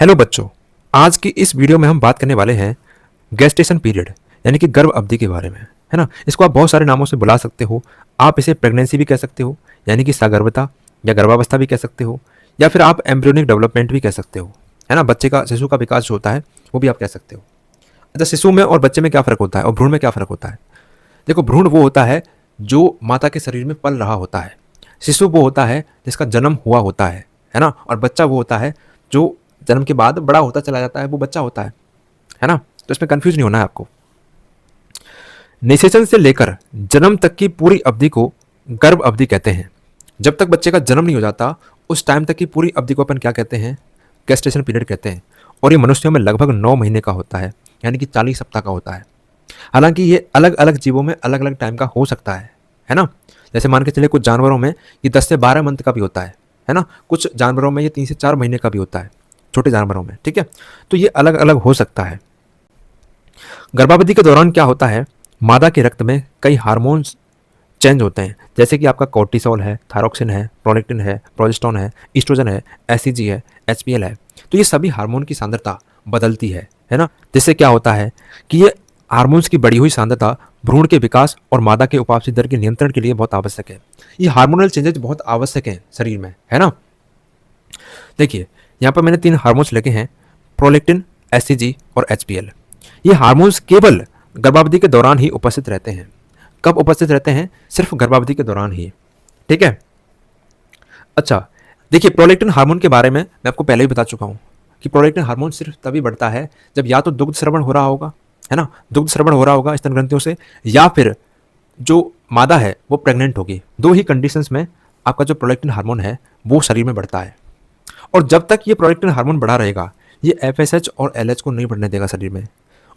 Hello बच्चों, आज की इस वीडियो में हम बात करने वाले हैं गेस्टेशन पीरियड यानी कि गर्भ अवधि के बारे में, है ना। इसको आप बहुत सारे नामों से बुला सकते हो। आप इसे प्रेगनेंसी भी कह सकते हो यानी कि सगर्भता या गर्भावस्था भी कह सकते हो, या फिर आप एम्ब्रियोनिक डेवलपमेंट भी कह सकते हो, है ना। बच्चे का, शिशु का विकास जो होता है वो भी आप कह सकते हो। अच्छा, शिशु में और बच्चे में क्या फ़र्क होता है और भ्रूण में क्या फ़र्क होता है? देखो, भ्रूण वो होता है जो माता के शरीर में पल रहा होता है। शिशु वो होता है जिसका जन्म हुआ होता है ना। और बच्चा वो होता है जो जन्म के बाद बड़ा होता चला जाता है, वो बच्चा होता है ना। तो इसमें कंफ्यूज नहीं होना है आपको। निषेचन से लेकर जन्म तक की पूरी अवधि को गर्भ अवधि कहते हैं। जब तक बच्चे का जन्म नहीं हो जाता उस टाइम तक की पूरी अवधि को अपन क्या कहते हैं? गेस्टेशन पीरियड कहते हैं। और ये मनुष्यों में लगभग 9 महीने का होता है, यानी कि 40 सप्ताह का होता है। हालांकि ये अलग अलग जीवों में अलग अलग टाइम का हो सकता है ना। जैसे मान के चले कुछ जानवरों में ये 10 से 12 मंथ का भी होता है ना। कुछ जानवरों में ये 3 से 4 महीने का भी होता है, छोटे जानवरों में, ठीक है। तो ये अलग अलग हो सकता है। गर्भावधि के दौरान क्या होता है, मादा के रक्त में कई हार्मोन्स चेंज होते हैं, जैसे कि आपका कोर्टिसोल है, थायरोक्सिन है, प्रोलेक्टिन है, प्रोजेस्टेरोन है, ईस्ट्रोजन है, एचसीजी है, एचपीएल है। तो ये सभी हार्मोन की सांद्रता बदलती है ना। जिससे क्या होता है कि ये हार्मोन्स की बढ़ी हुई सांद्रता भ्रूण के विकास और मादा के उपापचय दर के नियंत्रण के लिए बहुत आवश्यक है। ये हार्मोनल चेंजेस बहुत आवश्यक हैं शरीर में, है ना। देखिए, यहाँ पर मैंने 3 हार्मोन्स लिखे हैं, प्रोलेक्टिन, एचसीजी और एचपीएल। ये हार्मोन्स केवल गर्भावधि के दौरान ही उपस्थित रहते हैं। कब उपस्थित रहते हैं? सिर्फ गर्भावधि के दौरान ही, ठीक है। अच्छा, देखिए, प्रोलेक्टिन हार्मोन के बारे में मैं आपको पहले ही बता चुका हूँ कि प्रोलेक्टिन हार्मोन सिर्फ तभी बढ़ता है जब या तो दुग्ध स्रवण हो रहा होगा, है ना, दुग्ध स्रवण हो रहा होगा स्तन ग्रंथियों से, या फिर जो मादा है वो प्रेग्नेंट होगी। 2 ही कंडीशंस में आपका जो प्रोलेक्टिन हार्मोन है वो शरीर में बढ़ता है। और जब तक ये प्रोलेक्टिन हार्मोन बढ़ा रहेगा, ये एफएसएच और एलएच को नहीं बढ़ने देगा शरीर में।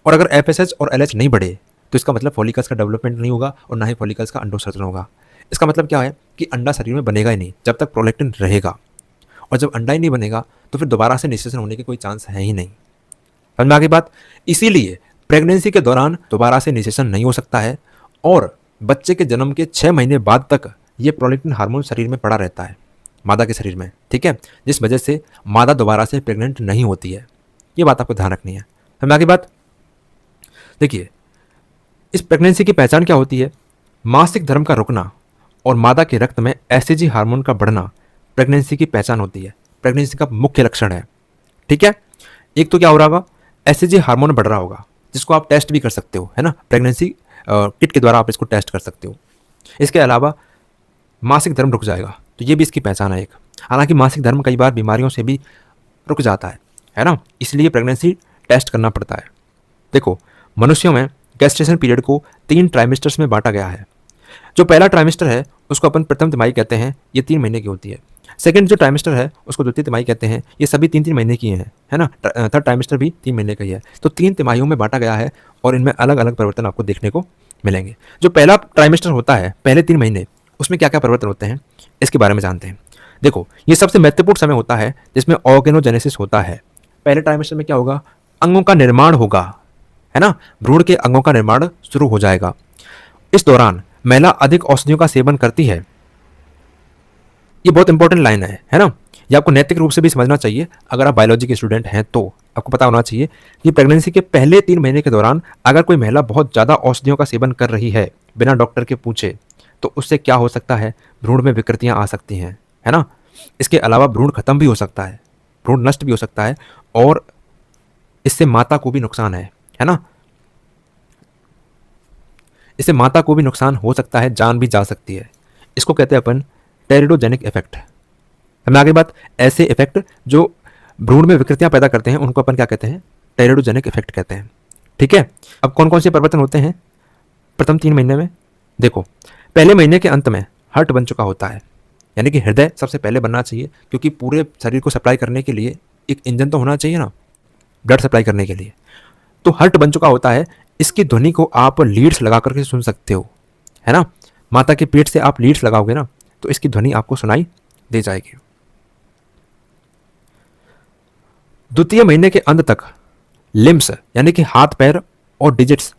और अगर एफएसएच और एलएच नहीं बढ़े तो इसका मतलब फॉलिकल्स का डेवलपमेंट नहीं होगा और ना ही फॉलिकल्स का अंडोत्सर्जन होगा। इसका मतलब क्या है कि अंडा शरीर में बनेगा ही नहीं जब तक प्रोलेक्टिन रहेगा। और जब अंडा ही नहीं बनेगा तो फिर दोबारा से निषेचन होने की कोई चांस है ही नहीं। समझ में आ गई बात? इसीलिए प्रेगनेंसी के दौरान दोबारा से निषेचन नहीं हो सकता है और बच्चे के जन्म के 6 महीने बाद तक ये प्रोलेक्टिन हार्मोन शरीर में पड़ा रहता है, मादा के शरीर में, ठीक है। जिस वजह से मादा दोबारा से प्रेग्नेंट नहीं होती है। ये बात आपको ध्यान रखनी है। समझ में आ गई बात? देखिए, इस प्रेगनेंसी की पहचान क्या होती है? मासिक धर्म का रुकना और मादा के रक्त में एचसीजी हार्मोन का बढ़ना प्रेगनेंसी की पहचान होती है, प्रेगनेंसी का मुख्य लक्षण है, ठीक है। एक तो क्या हो रहा होगा, एचसीजी हार्मोन बढ़ रहा होगा, जिसको आप टेस्ट भी कर सकते हो, है ना। प्रेगनेंसी किट के द्वारा आप इसको टेस्ट कर सकते हो। इसके अलावा मासिक धर्म रुक जाएगा, तो ये भी इसकी पहचान है एक। हालांकि मासिक धर्म कई बार बीमारियों से भी रुक जाता है ना, इसलिए प्रेगनेंसी टेस्ट करना पड़ता है। देखो, मनुष्यों में गेस्टेशन पीरियड को 3 ट्राइमेस्टर्स में बांटा गया है। जो पहला ट्राइमेस्टर है उसको अपन प्रथम तिमाही कहते हैं, ये 3 महीने की होती है। सेकंड जो ट्राइमेस्टर है उसको द्वितीय तिमाही कहते हैं, ये सभी 3-3 महीने की हैं, है ना। थर्ड ट्राइमेस्टर भी 3 महीने का ही है। तो 3 तिमाहियों में बांटा गया है और इनमें अलग अलग परिवर्तन आपको देखने को मिलेंगे। जो पहला ट्राइमेस्टर होता है, पहले 3 महीने, उसमें क्या क्या परिवर्तन होते हैं इसके बारे में जानते हैं। देखो, ये सबसे महत्वपूर्ण समय होता है जिसमें ऑर्गेनोजेनेसिस होता है। पहले ट्राइमेस्टर में क्या होगा? अंगों का निर्माण होगा, है ना। भ्रूण के अंगों का निर्माण शुरू हो जाएगा। इस दौरान महिला अधिक औषधियों का सेवन करती है। ये बहुत इंपॉर्टेंट लाइन है ना। ये आपको नैतिक रूप से भी समझना चाहिए। अगर आप बायोलॉजी के स्टूडेंट हैं तो आपको पता होना चाहिए कि प्रेगनेंसी के पहले 3 महीने के दौरान अगर कोई महिला बहुत ज़्यादा औषधियों का सेवन कर रही है बिना डॉक्टर के पूछे, तो उससे क्या हो सकता है? भ्रूण में विकृतियाँ आ सकती हैं, है ना। इसके अलावा भ्रूण खत्म भी हो सकता है, भ्रूण नष्ट भी हो सकता है और इससे माता को भी नुकसान है ना। इससे माता को भी नुकसान हो सकता है, जान भी जा सकती है। इसको कहते हैं अपन टेरिडोजेनिक इफेक्ट। हमें आगे बात, ऐसे इफेक्ट जो भ्रूण में विकृतियां पैदा करते हैं उनको अपन क्या कहते हैं? टेरिडोजेनिक इफेक्ट कहते हैं, ठीक है। अब कौन कौन से परिवर्तन होते हैं प्रथम 3 महीने में? देखो, पहले महीने के अंत में हार्ट बन चुका होता है, यानी कि हृदय सबसे पहले बनना चाहिए, क्योंकि पूरे शरीर को सप्लाई करने के लिए एक इंजन तो होना चाहिए ना, ब्लड सप्लाई करने के लिए। तो हार्ट बन चुका होता है। इसकी ध्वनि को आप लीड्स लगा करके सुन सकते हो, है ना। माता के पेट से आप लीड्स लगाओगे ना तो इसकी ध्वनि आपको सुनाई दे जाएगी। द्वितीय महीने के अंत तक लिम्स यानी कि हाथ, पैर और डिजिट्स,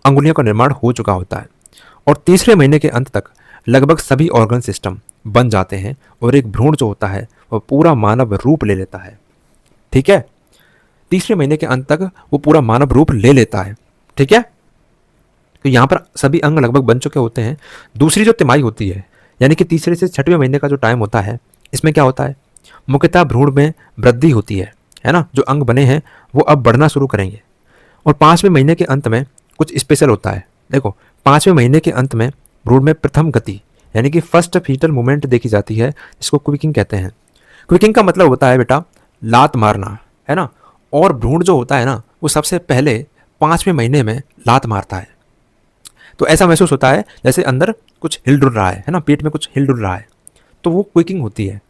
अंगुलियों का निर्माण हो चुका होता है। और तीसरे महीने के अंत तक लगभग सभी ऑर्गन सिस्टम बन जाते हैं और एक भ्रूण जो होता है वह पूरा मानव रूप ले लेता है, ठीक है। तीसरे महीने के अंत तक वो पूरा मानव रूप ले लेता है। ठीक है, तो यहाँ पर सभी अंग लगभग बन चुके होते हैं। दूसरी जो तिमाही होती है, यानी कि तीसरे से छठवें महीने का जो टाइम होता है, इसमें क्या होता है, मुख्यतः भ्रूण में वृद्धि होती है ना। जो अंग बने हैं वो अब बढ़ना शुरू करेंगे। और 5वें महीने के अंत में कुछ स्पेशल होता है। देखो, 5वें महीने के अंत में भ्रूण में प्रथम गति यानी कि फर्स्ट फीटल मूवमेंट देखी जाती है, जिसको क्विकिंग कहते हैं। क्विकिंग का मतलब होता है बेटा लात मारना, है ना। और भ्रूण जो होता है ना, वो सबसे पहले 5वें महीने में लात मारता है। तो ऐसा महसूस होता है जैसे अंदर कुछ हिल डुल रहा है ना, पेट में कुछ हिल डुल रहा है, तो वो क्विकिंग होती है।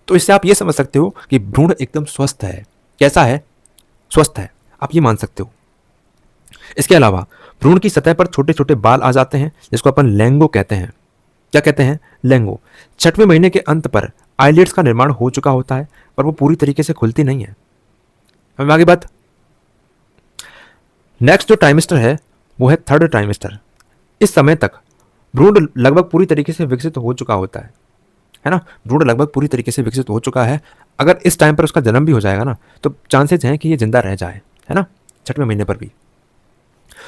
तो इससे आप ये समझ सकते हो कि भ्रूण एकदम स्वस्थ है। कैसा है? स्वस्थ है, आप ये मान सकते हो। इसके अलावा भ्रूण की सतह पर छोटे छोटे बाल आ जाते हैं, जिसको अपन लेंगो कहते हैं। क्या कहते हैं? लेंगो। 6वें महीने के अंत पर आईलिड्स का निर्माण हो चुका होता है, पर वो पूरी तरीके से खुलती नहीं है। अब आगे बात, नेक्स्ट जो ट्राइमेस्टर है वो है थर्ड ट्राइमेस्टर। इस समय तक भ्रूण लगभग पूरी तरीके से विकसित हो चुका होता है ना। भ्रूण लगभग पूरी तरीके से विकसित हो चुका है। अगर इस टाइम पर उसका जन्म भी हो जाएगा ना, तो चांसेस हैं कि ये जिंदा रह जाए, है ना, 6वें महीने पर भी।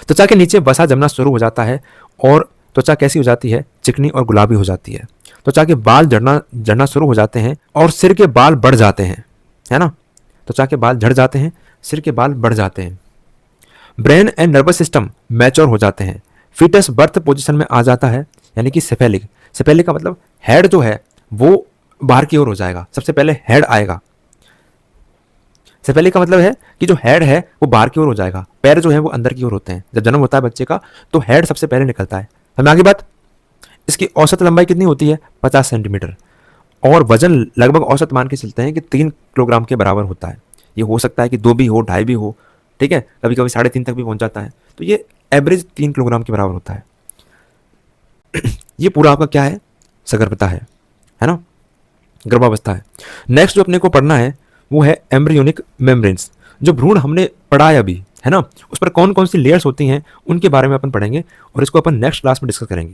त्वचा के नीचे वसा जमना शुरू हो जाता है और त्वचा कैसी हो जाती है? चिकनी और गुलाबी हो जाती है। त्वचा के बाल झड़ना शुरू हो जाते हैं और सिर के बाल बढ़ जाते हैं, है ना। त्वचा के बाल झड़ जाते हैं, सिर के बाल बढ़ जाते हैं। Brain and nervous system mature हो जाते हैं। फीटस बर्थ पोजीशन में आ जाता है, यानी कि सेफेलिक। सेफेलिक का मतलब हेड जो है वो बाहर की ओर हो जाएगा, सबसे पहले हेड आएगा। सेफेलिक का मतलब है कि जो हेड है वो बाहर की ओर हो जाएगा, पैर जो है वो अंदर की ओर होते हैं। जब जन्म होता है बच्चे का तो हेड सबसे पहले निकलता है। हमें आगे बात, इसकी औसत लंबाई कितनी होती है? 50 सेंटीमीटर। और वजन लगभग औसत मान के चलते हैं कि 3 किलोग्राम के बराबर होता है। ये हो सकता है कि 2 भी हो, 2.5 भी हो, ठीक है, कभी कभी 3.5 तक भी पहुंच जाता है। तो ये एवरेज 3 किलोग्राम के बराबर होता है। ये पूरा आपका क्या है? सगर्भता है ना, गर्भावस्था है। नेक्स्ट जो अपने को पढ़ना है वो है एम्ब्रियोनिक मेम्ब्रेन्स। जो भ्रूण हमने पढ़ा है अभी, है ना, उस पर कौन कौन सी लेयर्स होती हैं उनके बारे में अपन पढ़ेंगे और इसको अपन नेक्स्ट क्लास में डिस्कस करेंगे।